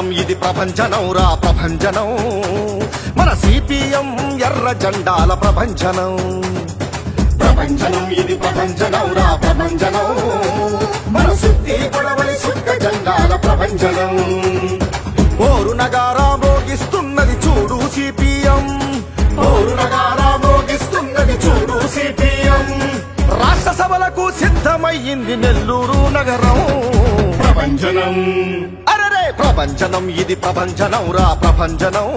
ప్రభంజనం ఇది ప్రభంజనం రా ప్రభంజనం మన సిపిఎం ఎర్ర జెండాల ప్రభంజనం ప్రభంజనం ఇది ప్రభంజనం రా ప్రభంజనం మన సుత్తి పొడవలి సుక్క జెండాల ప్రభంజనం ఓరు నగారా మోగిస్తున్నది చూడు సిపిఎం ఓరు నగారా మోగిస్తున్నది చూడు సిపిఎం రాష్ట్ర సభలకు సిద్ధమయ్యింది నెల్లూరు నగరం ప్రభంజనం అరరే ప్రభంజనం ఇది ప్రభంజనం రా ప్రభంజనం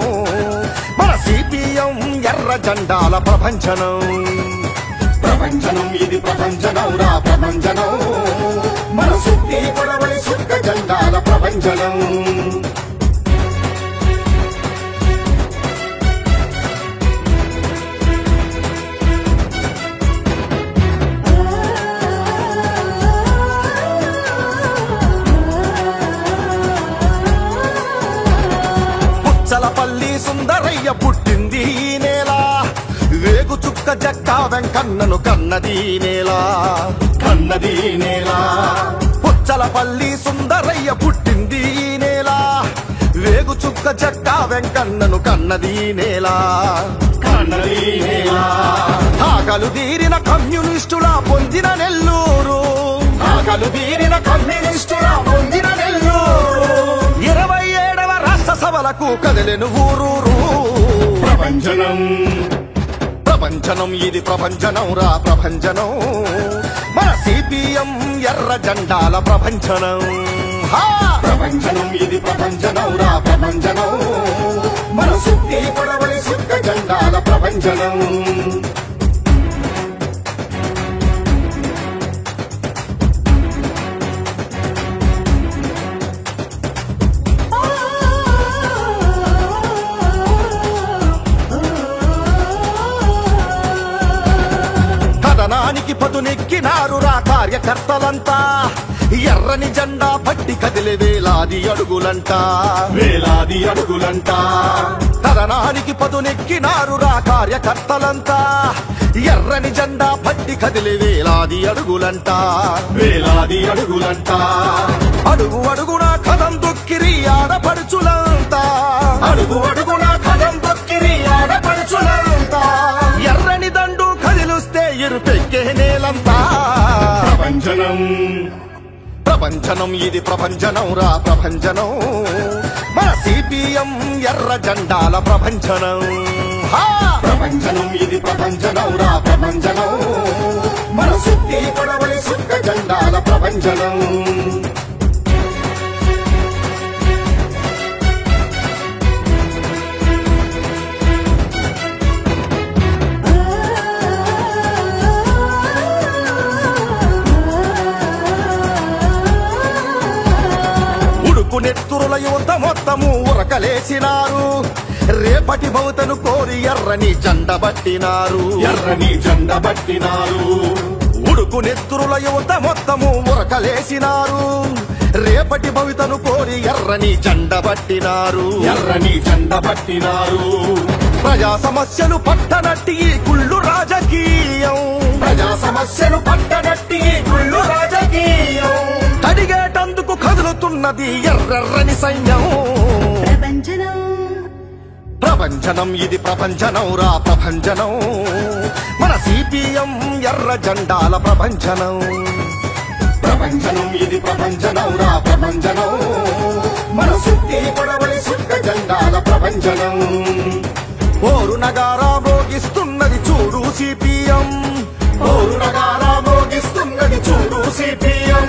మన సిపిఎం ఎర్ర జెండాల ప్రభంజనం ప్రభంజనం ఇది ప్రభంజనం రా ప్రభంజనం మన సుత్తి పొడవలి సుక్క జెండాల ప్రభంజనం పుచ్చలపల్లి సుందరయ్య పుట్టింది ఈ నేల వేగు చుక్క జక్క వెంకన్నను కన్నది నేల పుచ్చలపల్లి సుందరయ్య పుట్టింది ఈ నేల వేగు చుక్క జక్క వెంకన్నను కన్నది నేల ఆకలు తీరిన కమ్యూనిస్టుల పొందిన నెల్లూరు ఆకలు తీరిన కమ్యూనిస్టుల పొందిన నెల్లూరు 27వ రాష్ట్ర సభలకు కదిలెను ఊరూరు ప్రభంజనం ప్రభంజనం ఇది ప్రభంజనం రా ప్రభంజనం మన సిపిఎం ఎర్ర జెండాల ప్రభంజనం ప్రభంజనం ఇది ప్రభంజనం రా ప్రభంజనం మన సుత్తి పొడవలి సుక్క జెండాల ప్రభంజనం కథనానికి పదునెక్కినారు రా కార్యకర్తలంతా ఎర్రని జెండా పట్టి కదిలే వేలాది అడుగులంట కథనానికి పదునెక్కినారు రా కార్యకర్తలంతా ఎర్రని జెండా పట్టి కదిలే వేలాది అడుగులంట అడుగు అడుగున కథం దొక్కిరి ఆడపడుచులంతా అడుగు అడుగున కథం దొక్కిరి ఆడపడుచులంతా ఎర్రని దండు కదిలుస్తే ఇరుపెక్కే నేలంతా ప్రభంజనం ప్రభంజనం ఇది ప్రభంజనం రా ప్రభంజనం మన సిపిఎం ఎర్ర జెండాల ప్రభంజనం ప్రభంజనం ఇది ప్రభంజనం రా ప్రభంజనం మన సుత్తి పొడవలి సుక్క జెండాల ప్రభంజనం నెత్తురుల యువత మొత్తము ఉరకలేసినారు రేపటి భవితను కోరి ఎర్రని జెండబట్టినారు ఉడుకు నెత్తురుల యువత మొత్తము ఉరకలేసినారు రేపటి భవితను కోరి ఎర్రని జెండబట్టినారు ప్రజా సమస్యలు పట్టనట్టి కుళ్ళు రాజకీయం అడిగేటందుకు కదులుతున్నది ఎర్రెర్రని సైన్యం ప్రభంజనం ఇది ప్రభంజనం రా ప్రభంజనం మన సిపిఎం ఎర్ర జెండాల ప్రభంజనం ప్రభంజనం ఇది ప్రభంజనం రా ప్రభంజనం మన సుత్తి పొడవలి సుక్క జెండాల ప్రభంజనం ఓరు నగారా మోగిస్తున్నది చూడు సిపిఎం ఓరు నగారా మోగిస్తున్నది చూడు సిపిఎం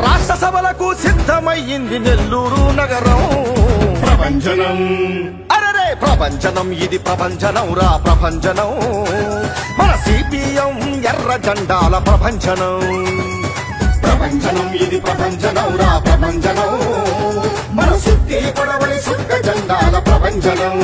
రాష్ట్ర సభలకు సిద్ధమయ్యింది నెల్లూరు నగరం ప్రభంజనం అరరే ప్రభంజనం ఇది ప్రభంజనం రా ప్రభంజనం మన సిపిఎం ఎర్ర జెండాల ప్రభంజనం ప్రభంజనం ఇది ప్రభంజనం రా ప్రభంజనం మన సుత్తి పొడవలి సుక్క జెండాల ప్రభంజనం